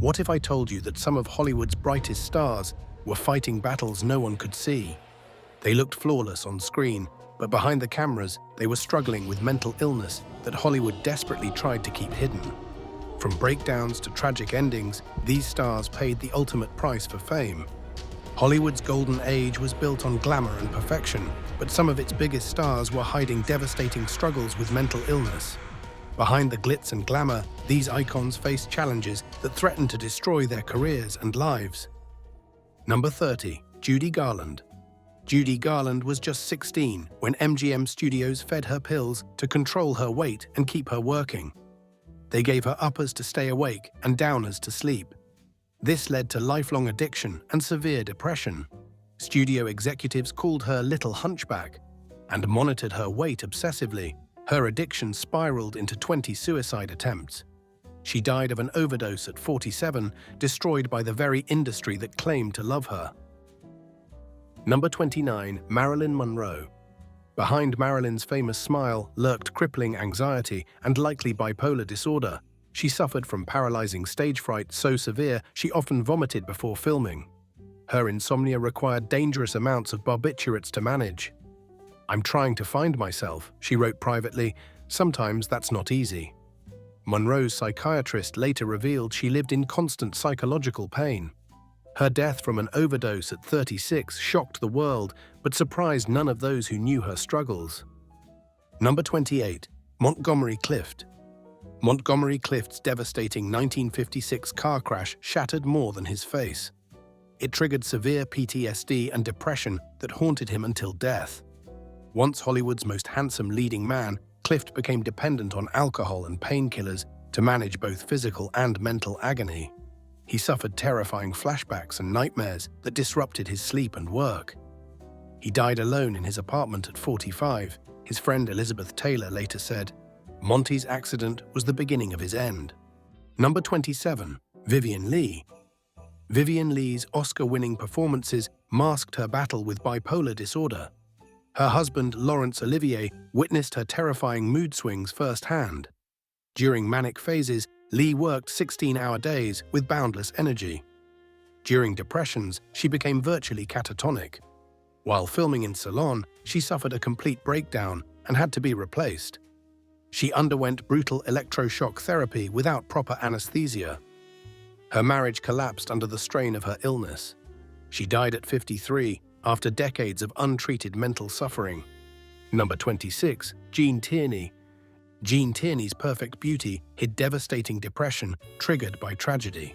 What if I told you that some of Hollywood's brightest stars were fighting battles no one could see? They looked flawless on screen, but behind the cameras, they were struggling with mental illness that Hollywood desperately tried to keep hidden. From breakdowns to tragic endings, these stars paid the ultimate price for fame. Hollywood's golden age was built on glamour and perfection, but some of its biggest stars were hiding devastating struggles with mental illness. Behind the glitz and glamour, these icons faced challenges that threatened to destroy their careers and lives. Number 30. Judy Garland. Judy Garland was just 16 when MGM Studios fed her pills to control her weight and keep her working. They gave her uppers to stay awake and downers to sleep. This led to lifelong addiction and severe depression. Studio executives called her Little Hunchback and monitored her weight obsessively. Her addiction spiraled into 20 suicide attempts. She died of an overdose at 47, destroyed by the very industry that claimed to love her. Number 29. Marilyn Monroe. Behind Marilyn's famous smile lurked crippling anxiety and likely bipolar disorder. She suffered from paralyzing stage fright so severe she often vomited before filming. Her insomnia required dangerous amounts of barbiturates to manage. "I'm trying to find myself," she wrote privately. "Sometimes that's not easy." Monroe's psychiatrist later revealed she lived in constant psychological pain. Her death from an overdose at 36 shocked the world, but surprised none of those who knew her struggles. Number 28. Montgomery Clift. Montgomery Clift's devastating 1956 car crash shattered more than his face. It triggered severe PTSD and depression that haunted him until death. Once Hollywood's most handsome leading man, Clift became dependent on alcohol and painkillers to manage both physical and mental agony. He suffered terrifying flashbacks and nightmares that disrupted his sleep and work. He died alone in his apartment at 45. His friend Elizabeth Taylor later said, "Monty's accident was the beginning of his end." Number 27. Vivien Leigh. Vivien Leigh's Oscar-winning performances masked her battle with bipolar disorder. Her husband, Laurence Olivier, witnessed her terrifying mood swings firsthand. During manic phases, Leigh worked 16-hour days with boundless energy. During depressions, she became virtually catatonic. While filming in Ceylon, she suffered a complete breakdown and had to be replaced. She underwent brutal electroshock therapy without proper anesthesia. Her marriage collapsed under the strain of her illness. She died at 53 after decades of untreated mental suffering. Number 26. Gene Tierney. Gene Tierney's perfect beauty hid devastating depression triggered by tragedy.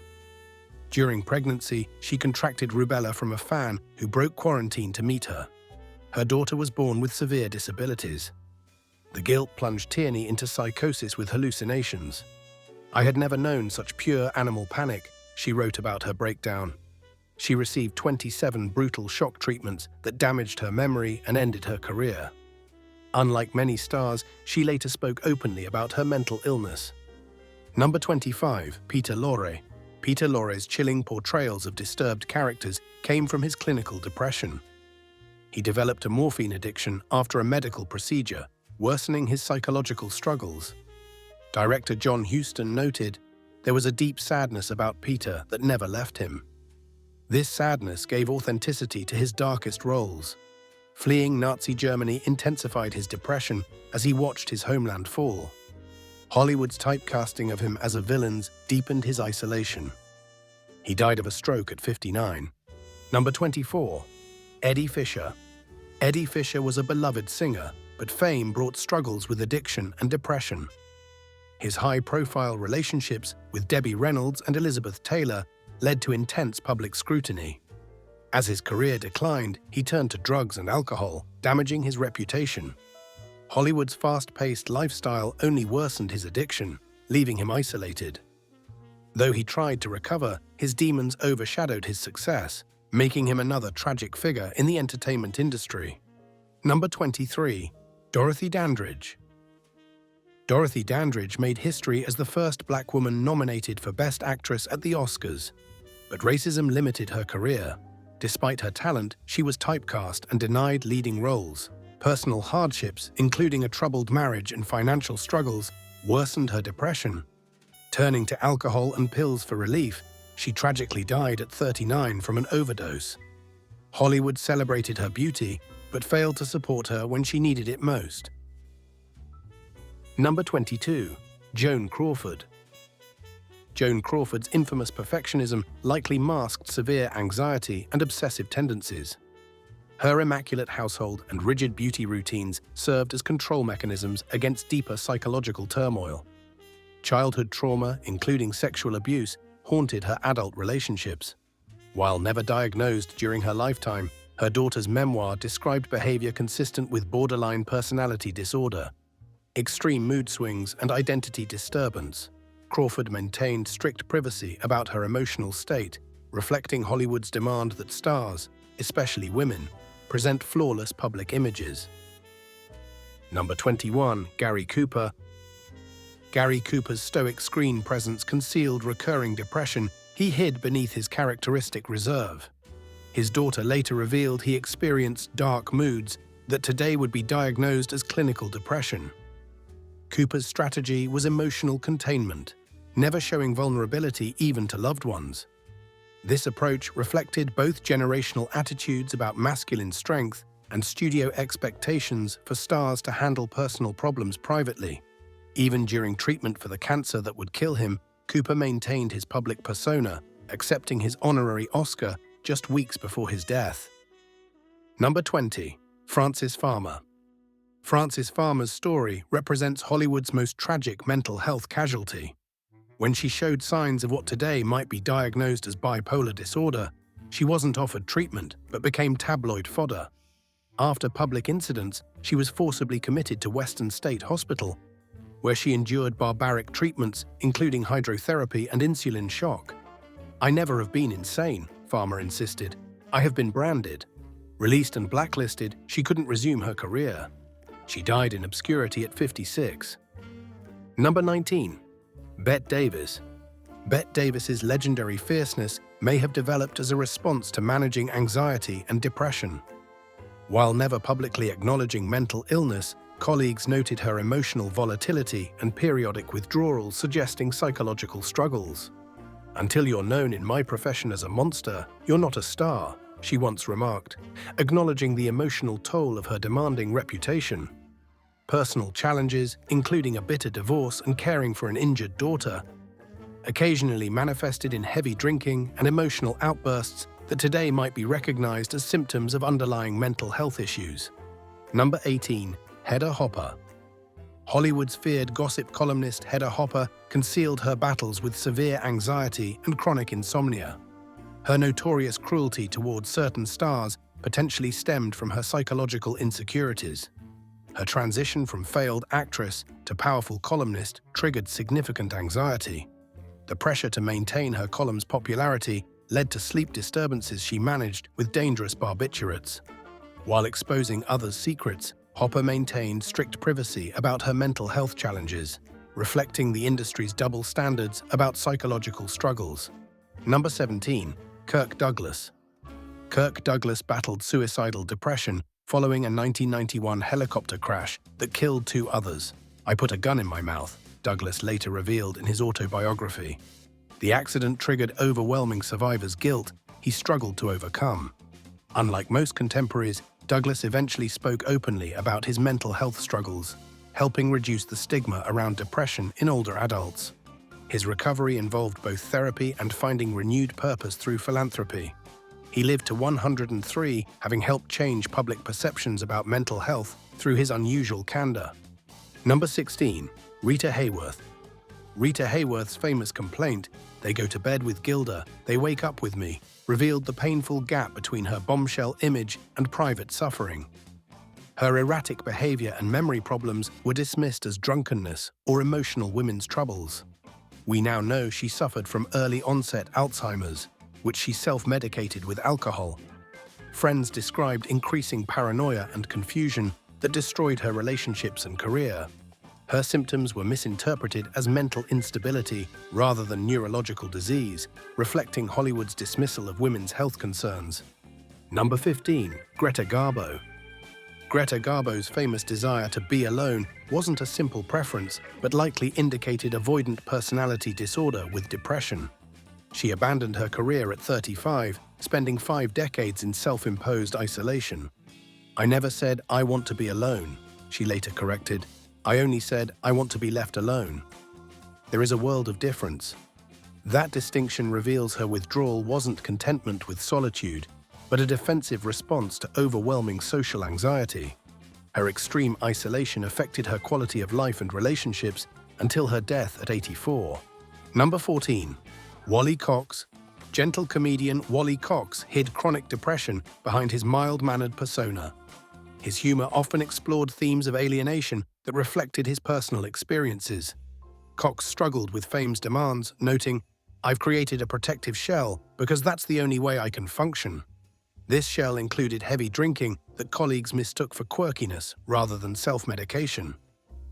During pregnancy, she contracted rubella from a fan who broke quarantine to meet her. Her daughter was born with severe disabilities. The guilt plunged Tierney into psychosis with hallucinations. "I had never known such pure animal panic," she wrote about her breakdown. She received 27 brutal shock treatments that damaged her memory and ended her career. Unlike many stars, she later spoke openly about her mental illness. Number 25. Peter Lorre. Peter Lorre's chilling portrayals of disturbed characters came from his clinical depression. He developed a morphine addiction after a medical procedure, worsening his psychological struggles. Director John Huston noted, "There was a deep sadness about Peter that never left him." This sadness gave authenticity to his darkest roles. Fleeing Nazi Germany intensified his depression as he watched his homeland fall. Hollywood's typecasting of him as a villain deepened his isolation. He died of a stroke at 59. Number 24. Eddie Fisher. Eddie Fisher was a beloved singer, but fame brought struggles with addiction and depression. His high-profile relationships with Debbie Reynolds and Elizabeth Taylor led to intense public scrutiny. As his career declined, he turned to drugs and alcohol, damaging his reputation. Hollywood's fast-paced lifestyle only worsened his addiction, leaving him isolated. Though he tried to recover, his demons overshadowed his success, making him another tragic figure in the entertainment industry. Number 23. Dorothy Dandridge. Dorothy Dandridge made history as the first black woman nominated for Best Actress at the Oscars. But racism limited her career. Despite her talent, she was typecast and denied leading roles. Personal hardships, including a troubled marriage and financial struggles, worsened her depression. Turning to alcohol and pills for relief, She tragically died at 39 from an overdose. Hollywood celebrated her beauty, but failed to support her when she needed it most. Number 22. Joan Crawford. Joan Crawford's infamous perfectionism likely masked severe anxiety and obsessive tendencies. Her immaculate household and rigid beauty routines served as control mechanisms against deeper psychological turmoil. Childhood trauma, including sexual abuse, haunted her adult relationships. While never diagnosed during her lifetime, her daughter's memoir described behavior consistent with borderline personality disorder, extreme mood swings, and identity disturbance. Crawford maintained strict privacy about her emotional state, reflecting Hollywood's demand that stars, especially women, present flawless public images. Number 21. Gary Cooper. Gary Cooper's stoic screen presence concealed recurring depression he hid beneath his characteristic reserve. His daughter later revealed he experienced dark moods that today would be diagnosed as clinical depression. Cooper's strategy was emotional containment, never showing vulnerability even to loved ones. This approach reflected both generational attitudes about masculine strength and studio expectations for stars to handle personal problems privately. Even during treatment for the cancer that would kill him, Cooper maintained his public persona, accepting his honorary Oscar just weeks before his death. Number 20. Frances Farmer. Frances Farmer's story represents Hollywood's most tragic mental health casualty. When she showed signs of what today might be diagnosed as bipolar disorder, she wasn't offered treatment but became tabloid fodder. After public incidents, she was forcibly committed to Western State Hospital, where she endured barbaric treatments, including hydrotherapy and insulin shock. "I never have been insane," Farmer insisted. "I have been branded." Released and blacklisted, she couldn't resume her career. She died in obscurity at 56. Number 19. Bette Davis. Bette Davis's legendary fierceness may have developed as a response to managing anxiety and depression. While never publicly acknowledging mental illness, colleagues noted her emotional volatility and periodic withdrawals suggesting psychological struggles. "Until you're known in my profession as a monster, you're not a star," she once remarked, acknowledging the emotional toll of her demanding reputation. Personal challenges, including a bitter divorce and caring for an injured daughter, occasionally manifested in heavy drinking and emotional outbursts that today might be recognized as symptoms of underlying mental health issues. Number 18. Hedda Hopper. Hollywood's feared gossip columnist Hedda Hopper concealed her battles with severe anxiety and chronic insomnia. Her notorious cruelty towards certain stars potentially stemmed from her psychological insecurities. Her transition from failed actress to powerful columnist triggered significant anxiety. The pressure to maintain her column's popularity led to sleep disturbances she managed with dangerous barbiturates. While exposing others' secrets, Hopper maintained strict privacy about her mental health challenges, reflecting the industry's double standards about psychological struggles. Number 17. Kirk Douglas. Kirk Douglas battled suicidal depression following a 1991 helicopter crash that killed 2 others. "I put a gun in my mouth," Douglas later revealed in his autobiography. The accident triggered overwhelming survivor's guilt he struggled to overcome. Unlike most contemporaries, Douglas eventually spoke openly about his mental health struggles, helping reduce the stigma around depression in older adults. His recovery involved both therapy and finding renewed purpose through philanthropy. He lived to 103, having helped change public perceptions about mental health through his unusual candor. Number 16. Rita Hayworth. Rita Hayworth's famous complaint, "They go to bed with Gilda, they wake up with me," revealed the painful gap between her bombshell image and private suffering. Her erratic behavior and memory problems were dismissed as drunkenness or emotional women's troubles. We now know she suffered from early-onset Alzheimer's, which she self-medicated with alcohol. Friends described increasing paranoia and confusion that destroyed her relationships and career. Her symptoms were misinterpreted as mental instability rather than neurological disease, reflecting Hollywood's dismissal of women's health concerns. Number 15. Greta Garbo. Greta Garbo's famous desire to be alone wasn't a simple preference, but likely indicated avoidant personality disorder with depression. She abandoned her career at 35, spending 5 decades in self-imposed isolation. "I never said I want to be alone," she later corrected. "I only said I want to be left alone." There is a world of difference. That distinction reveals her withdrawal wasn't contentment with solitude, but a defensive response to overwhelming social anxiety. Her extreme isolation affected her quality of life and relationships until her death at 84. Number 14. Wally Cox. Gentle comedian Wally Cox hid chronic depression behind his mild-mannered persona. His humor often explored themes of alienation that reflected his personal experiences. Cox struggled with fame's demands, noting, "I've created a protective shell because that's the only way I can function." This shell included heavy drinking that colleagues mistook for quirkiness rather than self-medication.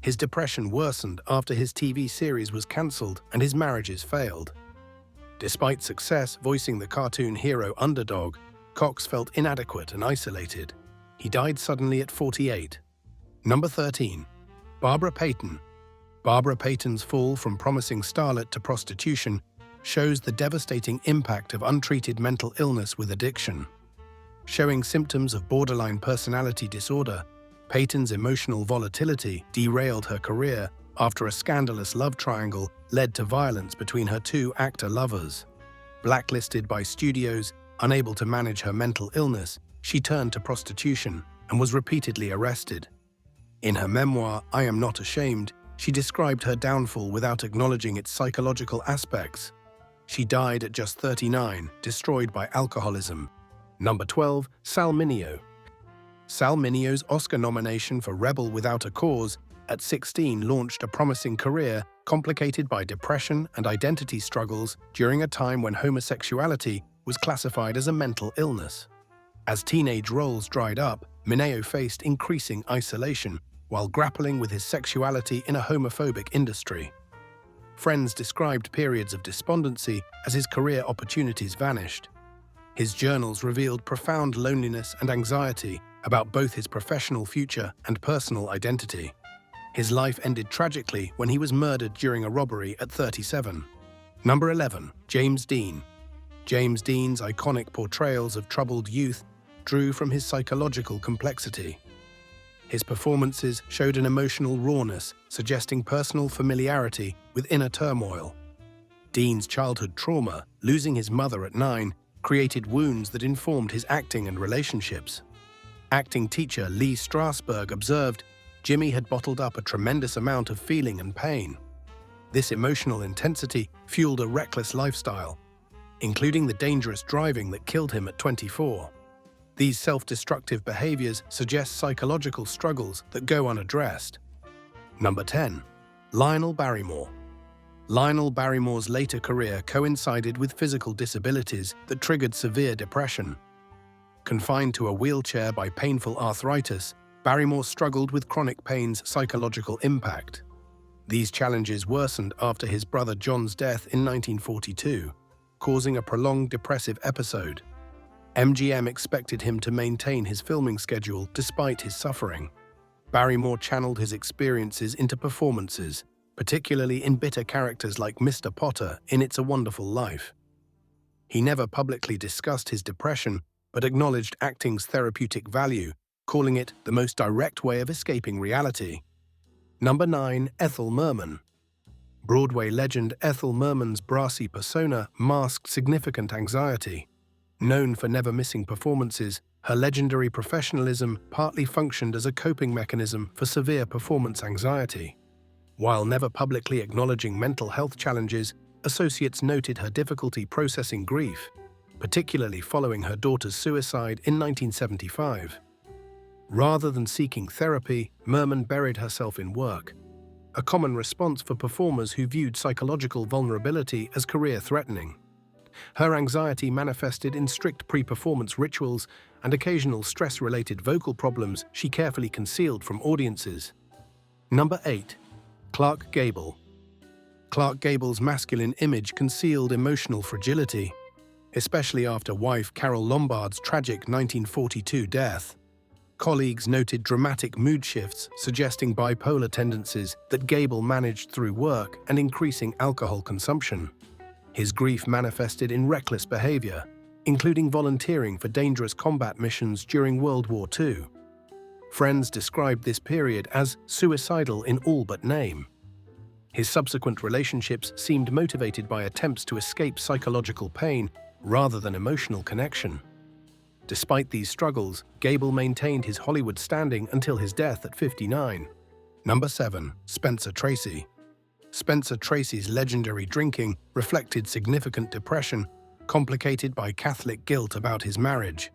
His depression worsened after his TV series was cancelled and his marriages failed. Despite success voicing the cartoon hero Underdog, Cox felt inadequate and isolated. He died suddenly at 48. Number 13. Barbara Payton. Barbara Payton's fall from promising starlet to prostitution shows the devastating impact of untreated mental illness with addiction. Showing symptoms of borderline personality disorder, Payton's emotional volatility derailed her career after a scandalous love triangle led to violence between her two actor lovers. Blacklisted by studios, unable to manage her mental illness, she turned to prostitution and was repeatedly arrested. In her memoir, I Am Not Ashamed, she described her downfall without acknowledging its psychological aspects. She died at just 39, destroyed by alcoholism. Number 12. Sal Mineo. Sal Mineo's Oscar nomination for Rebel Without a Cause at 16 launched a promising career complicated by depression and identity struggles during a time when homosexuality was classified as a mental illness. As teenage roles dried up, Mineo faced increasing isolation while grappling with his sexuality in a homophobic industry. Friends described periods of despondency as his career opportunities vanished. His journals revealed profound loneliness and anxiety about both his professional future and personal identity. His life ended tragically when he was murdered during a robbery at 37. Number 11. James Dean. James Dean's iconic portrayals of troubled youth drew from his psychological complexity. His performances showed an emotional rawness, suggesting personal familiarity with inner turmoil. Dean's childhood trauma, losing his mother at 9, created wounds that informed his acting and relationships. Acting teacher Lee Strasberg observed, Jimmy had bottled up a tremendous amount of feeling and pain. This emotional intensity fueled a reckless lifestyle, including the dangerous driving that killed him at 24. These self-destructive behaviors suggest psychological struggles that go unaddressed. Number 10. Lionel Barrymore. Lionel Barrymore's later career coincided with physical disabilities that triggered severe depression. Confined to a wheelchair by painful arthritis, Barrymore struggled with chronic pain's psychological impact. These challenges worsened after his brother John's death in 1942, causing a prolonged depressive episode. MGM expected him to maintain his filming schedule despite his suffering. Barrymore channeled his experiences into performances, particularly in bitter characters like Mr. Potter in It's a Wonderful Life. He never publicly discussed his depression, but acknowledged acting's therapeutic value, calling it the most direct way of escaping reality. Number 9. Ethel Merman. Broadway legend Ethel Merman's brassy persona masked significant anxiety. Known for never missing performances, her legendary professionalism partly functioned as a coping mechanism for severe performance anxiety. While never publicly acknowledging mental health challenges, associates noted her difficulty processing grief, particularly following her daughter's suicide in 1975. Rather than seeking therapy, Merman buried herself in work, a common response for performers who viewed psychological vulnerability as career-threatening. Her anxiety manifested in strict pre-performance rituals and occasional stress-related vocal problems she carefully concealed from audiences. Number 8. Clark Gable. Clark Gable's masculine image concealed emotional fragility, especially after wife Carole Lombard's tragic 1942 death. Colleagues noted dramatic mood shifts suggesting bipolar tendencies that Gable managed through work and increasing alcohol consumption. His grief manifested in reckless behavior, including volunteering for dangerous combat missions during World War II. Friends described this period as suicidal in all but name. His subsequent relationships seemed motivated by attempts to escape psychological pain rather than emotional connection. Despite these struggles, Gable maintained his Hollywood standing until his death at 59. Number 7. Spencer Tracy. Spencer Tracy's legendary drinking reflected significant depression, complicated by Catholic guilt about his marriage.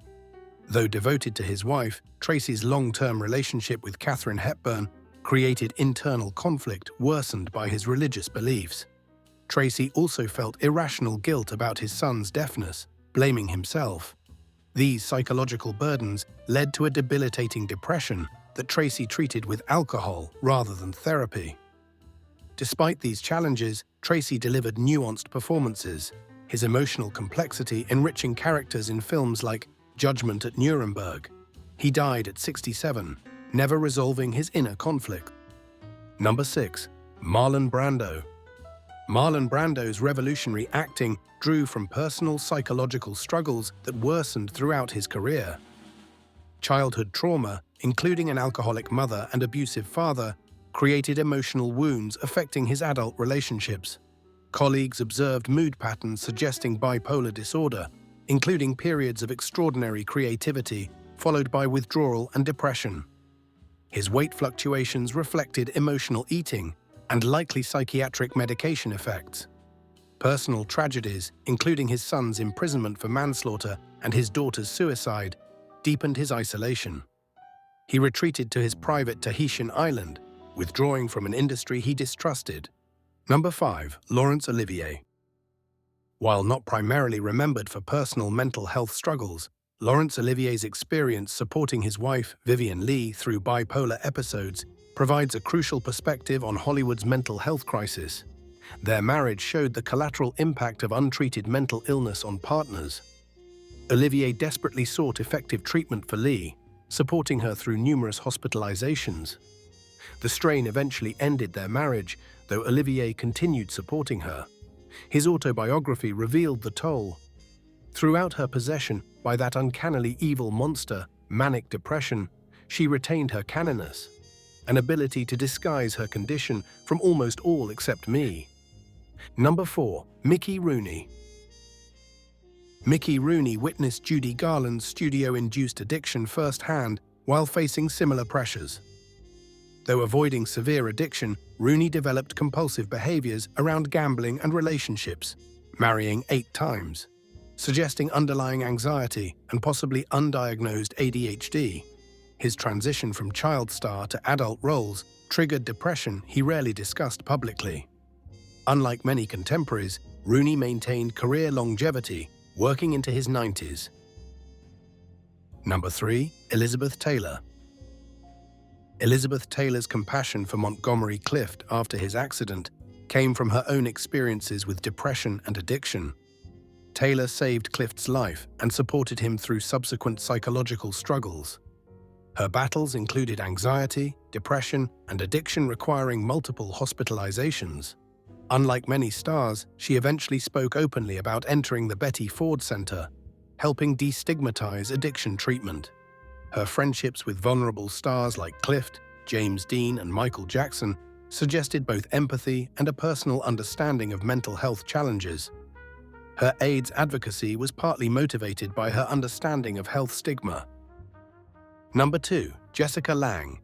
Though devoted to his wife, Tracy's long-term relationship with Katharine Hepburn created internal conflict worsened by his religious beliefs. Tracy also felt irrational guilt about his son's deafness, blaming himself. These psychological burdens led to a debilitating depression that Tracy treated with alcohol rather than therapy. Despite these challenges, Tracy delivered nuanced performances, his emotional complexity enriching characters in films like Judgment at Nuremberg. He died at 67, never resolving his inner conflict. Number 6. Marlon Brando. Marlon Brando's revolutionary acting drew from personal psychological struggles that worsened throughout his career. Childhood trauma, including an alcoholic mother and abusive father, created emotional wounds affecting his adult relationships. Colleagues observed mood patterns suggesting bipolar disorder, including periods of extraordinary creativity, followed by withdrawal and depression. His weight fluctuations reflected emotional eating and likely psychiatric medication effects. Personal tragedies, including his son's imprisonment for manslaughter and his daughter's suicide, deepened his isolation. He retreated to his private Tahitian island, withdrawing from an industry he distrusted. Number 5. Laurence Olivier. While not primarily remembered for personal mental health struggles, Laurence Olivier's experience supporting his wife, Vivien Leigh, through bipolar episodes provides a crucial perspective on Hollywood's mental health crisis. Their marriage showed the collateral impact of untreated mental illness on partners. Olivier desperately sought effective treatment for Leigh, supporting her through numerous hospitalizations. The strain eventually ended their marriage, though Olivier continued supporting her. His autobiography revealed the toll. Throughout her possession by that uncannily evil monster, manic depression, she retained her canniness, an ability to disguise her condition from almost all except me. Number 4. Mickey Rooney. Mickey Rooney witnessed Judy Garland's studio-induced addiction firsthand while facing similar pressures. Though avoiding severe addiction, Rooney developed compulsive behaviors around gambling and relationships, marrying 8 times, suggesting underlying anxiety and possibly undiagnosed ADHD. His transition from child star to adult roles triggered depression he rarely discussed publicly. Unlike many contemporaries, Rooney maintained career longevity, working into his 90s. Number 3. Elizabeth Taylor. Elizabeth Taylor's compassion for Montgomery Clift after his accident came from her own experiences with depression and addiction. Taylor saved Clift's life and supported him through subsequent psychological struggles. Her battles included anxiety, depression, and addiction requiring multiple hospitalizations. Unlike many stars, she eventually spoke openly about entering the Betty Ford Center, helping destigmatize addiction treatment. Her friendships with vulnerable stars like Clift, James Dean, and Michael Jackson suggested both empathy and a personal understanding of mental health challenges. Her AIDS advocacy was partly motivated by her understanding of health stigma. Number 2. Jessica Lange.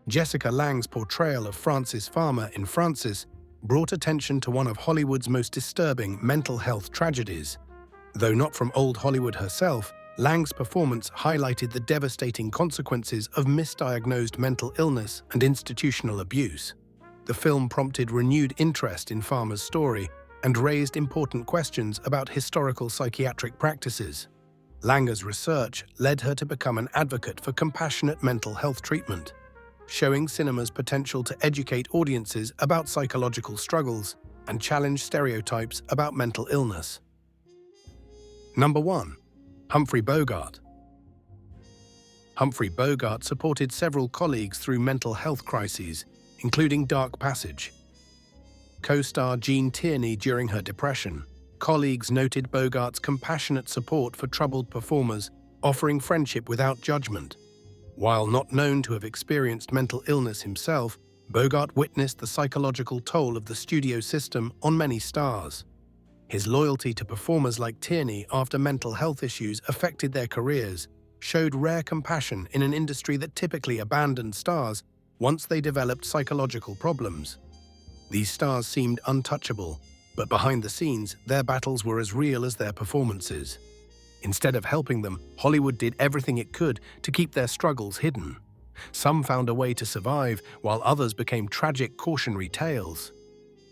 Jessica Lange's portrayal of Frances Farmer in Frances brought attention to one of Hollywood's most disturbing mental health tragedies. Though not from old Hollywood herself, Lange's performance highlighted the devastating consequences of misdiagnosed mental illness and institutional abuse. The film prompted renewed interest in Farmer's story and raised important questions about historical psychiatric practices. Lange's research led her to become an advocate for compassionate mental health treatment, showing cinema's potential to educate audiences about psychological struggles and challenge stereotypes about mental illness. Number 1. Humphrey Bogart. Humphrey Bogart supported several colleagues through mental health crises, including Dark Passage. co-star Jean Tierney during her depression. Colleagues noted Bogart's compassionate support for troubled performers, offering friendship without judgment. While not known to have experienced mental illness himself, Bogart witnessed the psychological toll of the studio system on many stars. His loyalty to performers like Tierney after mental health issues affected their careers showed rare compassion in an industry that typically abandoned stars once they developed psychological problems. These stars seemed untouchable, but behind the scenes, their battles were as real as their performances. Instead of helping them, Hollywood did everything it could to keep their struggles hidden. Some found a way to survive, while others became tragic cautionary tales.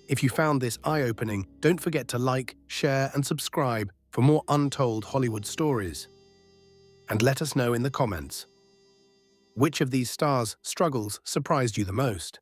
If you found this eye-opening, don't forget to like, share, and subscribe for more untold Hollywood stories. And let us know in the comments. Which of these stars' struggles surprised you the most?